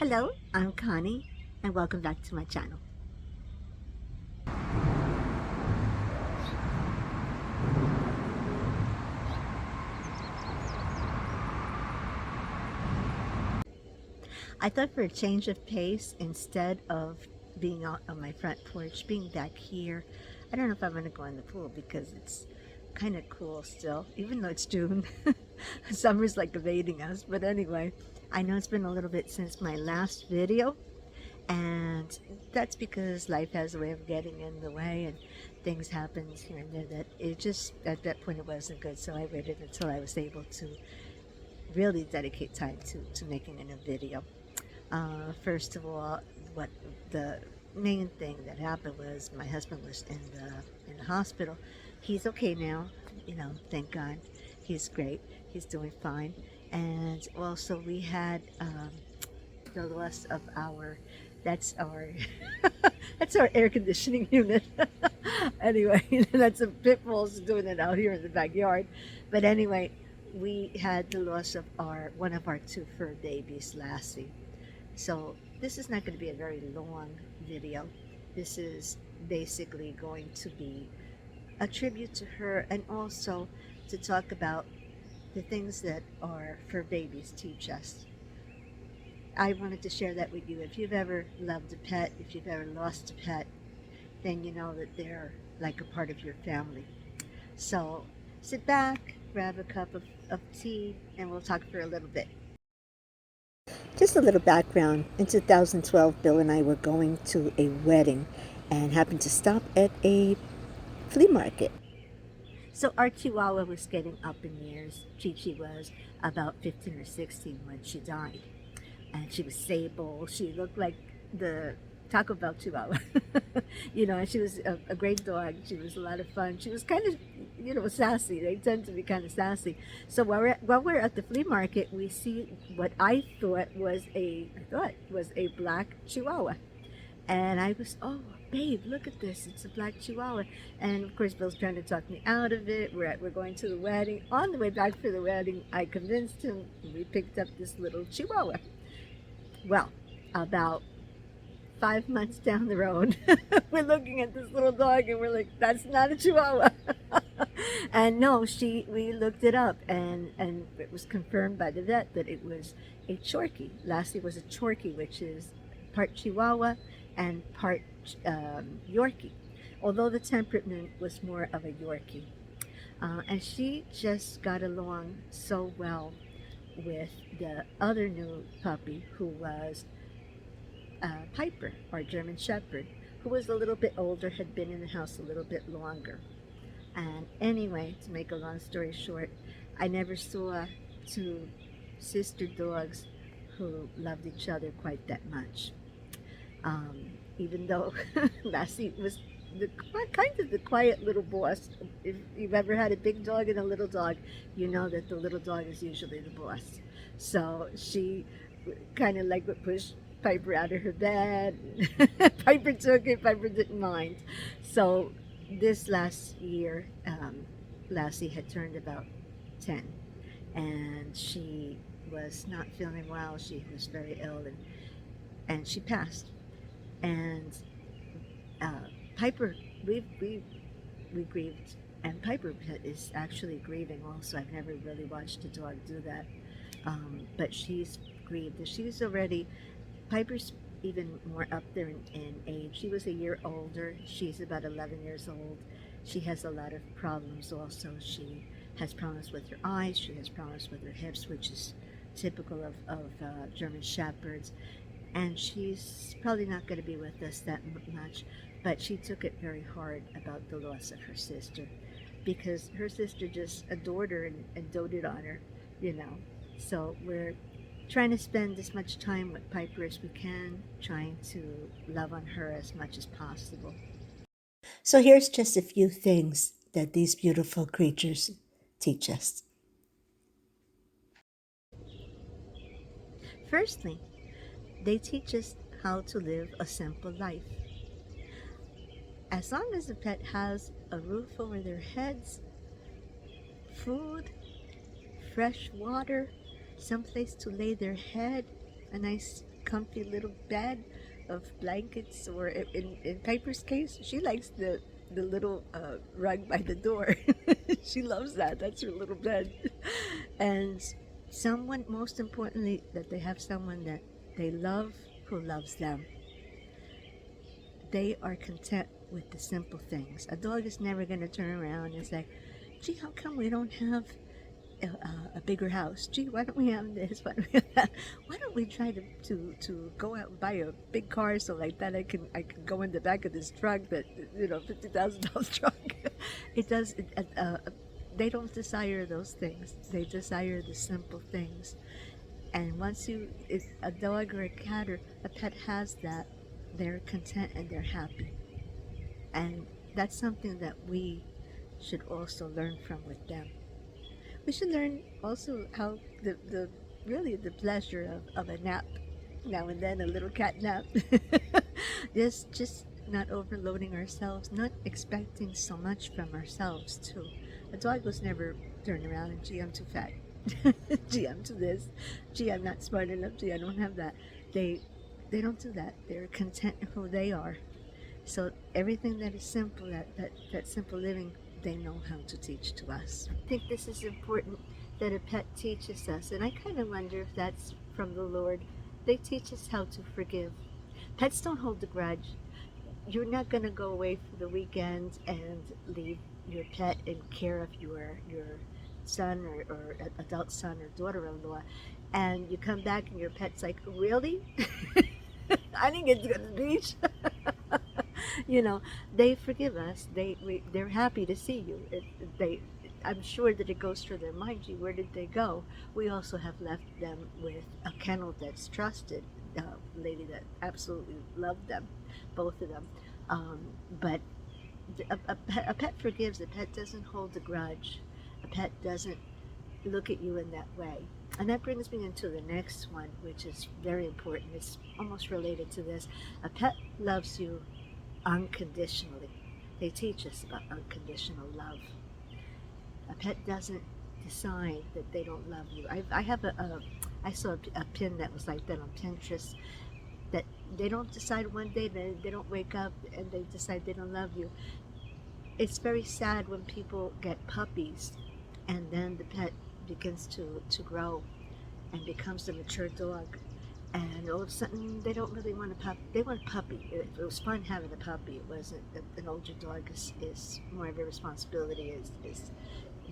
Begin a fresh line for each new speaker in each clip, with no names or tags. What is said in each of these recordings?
Hello, I'm Connie, and welcome back to my channel. I thought for a change of pace, instead of being out on my front porch, being back here, I don't know if I'm going to go in the pool because it's kind of cool still, even though it's June. Summer's like evading us, but anyway, I know it's been a little bit since my last video, and that's because life has a way of getting in the way and things happen here and there that it just at that point it wasn't good, so I waited until I was able to really dedicate time to making a new video. First of all, what the main thing that happened was my husband was in the hospital. He's okay now, thank God. He's great. He's doing fine. And also we had the loss of our that's our that's our air conditioning unit. Anyway, that's a pit bulls doing it out here in the backyard. But anyway, we had the loss of our one of our two fur babies, Lassie. So this is not going to be a very long video. This is basically going to be a tribute to her, and also to talk about the things that our fur babies teach us. I wanted to share that with you. If you've ever loved a pet, if you've ever lost a pet, then you know that they're like a part of your family. So sit back, grab a cup of tea, and we'll talk for a little bit. Just a little background. In 2012, Bill and I were going to a wedding and happened to stop at a flea market. So our Chihuahua was getting up in years. Chi was about 15 or 16 when she died. And she was sable. She looked like the Taco Bell Chihuahua. And she was a great dog. She was a lot of fun. She was kind of, sassy. They tend to be kind of sassy. So while we're at the flea market, we see what I thought was a black Chihuahua. And I was, oh, babe, look at this. It's a black Chihuahua. And of course, Bill's trying to talk me out of it. We're going to the wedding. On the way back for the wedding, I convinced him. We picked up this little Chihuahua. Well, about 5 months down the road, we're looking at this little dog and we're like, that's not a Chihuahua. And no, we looked it up, and it was confirmed by the vet that it was a Chorky. Lassie was a Chorky, which is part Chihuahua and part Yorkie, although the temperament was more of a Yorkie. And she just got along so well with the other new puppy, who was Piper, our German Shepherd, who was a little bit older, had been in the house a little bit longer. And anyway, to make a long story short, I never saw two sister dogs who loved each other quite that much. Even though Lassie was kind of the quiet little boss. If you've ever had a big dog and a little dog, you know that the little dog is usually the boss. So she kind of like would push Piper out of her bed. Piper took it, Piper didn't mind. So this last year, Lassie had turned about 10, and she was not feeling well. She was very ill, and she passed. And Piper, we grieved, and Piper is actually grieving also. I've never really watched a dog do that, but she's grieved. She's already, Piper's even more up there in age. She was a year older. She's about 11 years old. She has a lot of problems also. She has problems with her eyes. She has problems with her hips, which is typical of German Shepherds. And she's probably not going to be with us that much, but she took it very hard about the loss of her sister, because her sister just adored her and doted on her, So we're trying to spend as much time with Piper as we can, trying to love on her as much as possible. So here's just a few things that these beautiful creatures teach us. Firstly, they teach us how to live a simple life. As long as the pet has a roof over their heads, food, fresh water, someplace to lay their head, a nice comfy little bed of blankets, or in Piper's case, she likes the little rug by the door. She loves that. That's her little bed. And someone, most importantly, that they have someone that they love who loves them. They are content with the simple things. A dog is never going to turn around and say, gee, how come we don't have a bigger house? Gee, why don't we have this? Why don't we have that? Why don't we try to go out and buy a big car so like that I can go in the back of this truck that, $50,000 truck. It does. They don't desire those things. They desire the simple things. And once a dog or a cat or a pet has that, they're content and they're happy. And that's something that we should also learn from with them. We should learn also how the really the pleasure of a nap now and then, a little cat nap. Just not overloading ourselves, not expecting so much from ourselves too. A dog was never turned around and, gee, I'm too fat. Gee, I'm too this. Gee, I'm not smart enough. Gee, I don't have that. They don't do that. They're content who they are. So everything that is simple, that simple living, they know how to teach to us. I think this is important, that a pet teaches us, and I kind of wonder if that's from the Lord. They teach us how to forgive. Pets don't hold a grudge. You're not going to go away for the weekend and leave your pet in care of your son or adult son or daughter-in-law, and you come back and your pet's like, really? I didn't get to go to the beach. They forgive us. They're happy to see you. I'm sure that it goes through their mind. Gee, where did they go? We also have left them with a kennel that's trusted, a lady that absolutely loved them, both of them. But a pet forgives. A pet doesn't hold a grudge. A pet doesn't look at you in that way. And that brings me into the next one, which is very important. It's almost related to this. A pet loves you unconditionally. They teach us about unconditional love. A pet doesn't decide that they don't love you. I saw a pin that was like that on Pinterest, that they don't decide one day, they don't wake up and they decide they don't love you. It's very sad when people get puppies and then the pet begins to grow and becomes a mature dog, and all of a sudden they don't really want a puppy. They want a puppy. It was fun having a puppy. It wasn't. An older dog is more of a responsibility. Is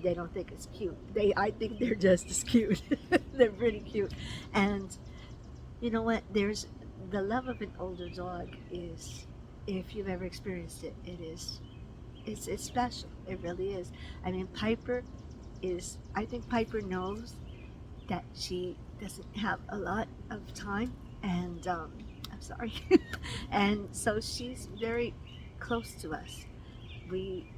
They don't think it's cute. I think they're just as cute. They're pretty cute. And you know what? There's the love of an older dog is, if you've ever experienced it, it's special. It really is. I mean, I think Piper knows that she doesn't have a lot of time, and I'm sorry, and so she's very close to us. We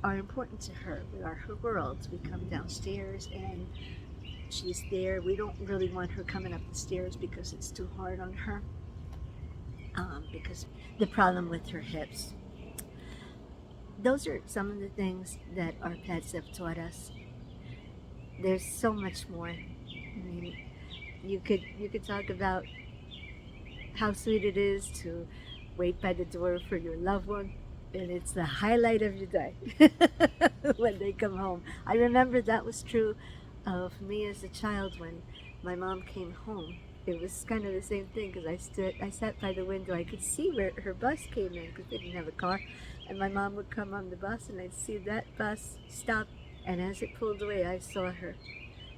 are important to her. We are her world. We come downstairs and she's there. We don't really want her coming up the stairs because it's too hard on her, because the problem with her hips. Those are some of the things that our pets have taught us. There's so much more. I mean, you could talk about how sweet it is to wait by the door for your loved one, and it's the highlight of your day when they come home. I remember that was true of me as a child when my mom came home. It was kind of the same thing, because I sat by the window. I could see where her bus came in because they didn't have a car, and my mom would come on the bus, and I'd see that bus stop, and as it pulled away, I saw her.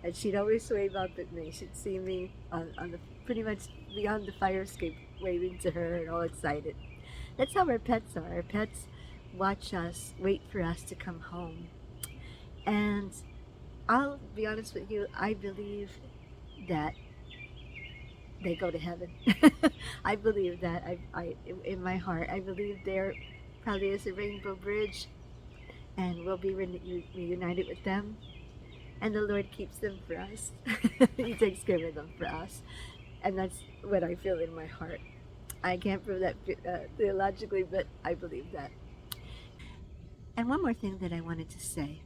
And she'd always wave up at me. She'd see me on the pretty much beyond the fire escape, waving to her and all excited. That's how our pets are. Our pets watch us, wait for us to come home. And I'll be honest with you, I believe that they go to heaven. I believe that. In my heart, I believe there probably is a rainbow bridge, and we'll be reunited with them. And the Lord keeps them for us. He takes care of them for us. And that's what I feel in my heart. I can't prove that theologically, but I believe that. And one more thing that I wanted to say,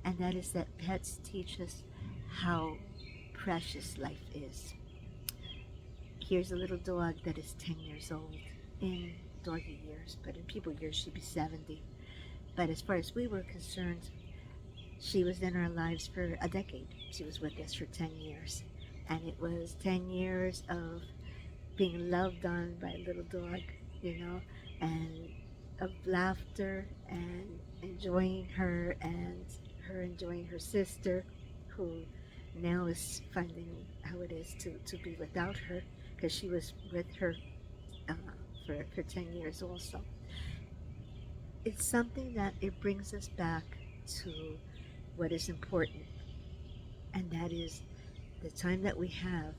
and that is that pets teach us how precious life is. here's a little dog that is 10 years old in doggy years, but in people years she'd be 70. But as far as we were concerned, she was in our lives for a decade. She was with us for 10 years. And it was 10 years of being loved on by a little dog, you know, and of laughter and enjoying her and her enjoying her sister, who now is finding how it is to be without her, because she was with her uh, for 10 years also. It's something that it brings us back to what is important, and that is the time that we have,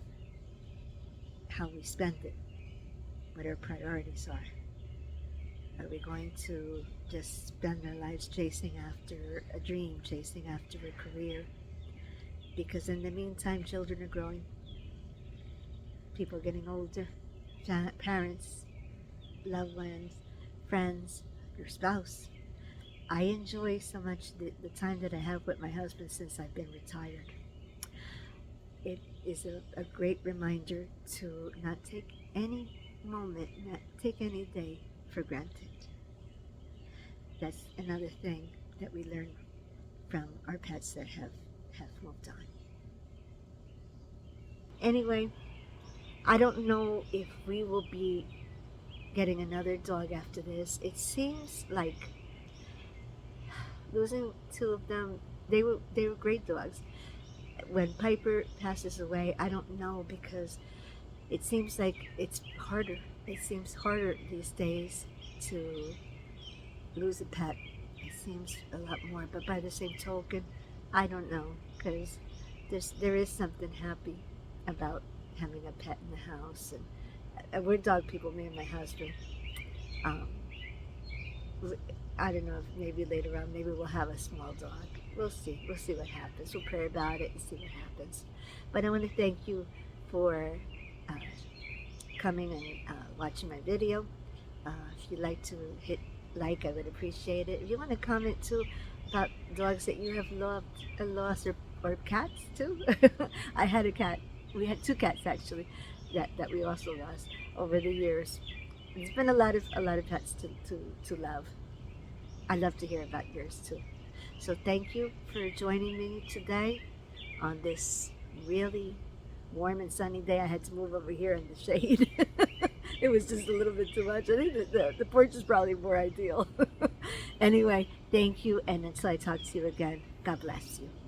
how we spend it, what our priorities are. Are we going to just spend our lives chasing after a dream, chasing after a career? Because in the meantime, children are growing, people are getting older, parents, loved ones, friends, your spouse. I enjoy so much the time that I have with my husband since I've been retired. It is a great reminder to not take any moment, not take any day for granted. That's another thing that we learn from our pets that have moved on. Anyway, I don't know if we will be getting another dog after this. It seems like losing two of them, they were great dogs. When Piper passes away, I don't know, because it seems like it's harder. It seems harder these days to lose a pet. It seems a lot more, but by the same token, I don't know, because there is something happy about having a pet in the house, and we're dog people, me and my husband. Um, I don't know if maybe later on, maybe we'll have a small dog. We'll see. We'll see what happens. We'll pray about it and see what happens. But I want to thank you for uh, coming and watching my video. If you'd like to hit like, I would appreciate it. If you want to comment too about dogs that you have loved and lost, or cats too. I had a cat. We had two cats actually that we also lost over the years. It's been a lot of pets to love. I love to hear about yours too. So thank you for joining me today on this really warm and sunny day. I had to move over here in the shade. It was just a little bit too much. I think that the porch is probably more ideal. Anyway, thank you, and until I talk to you again, God bless you.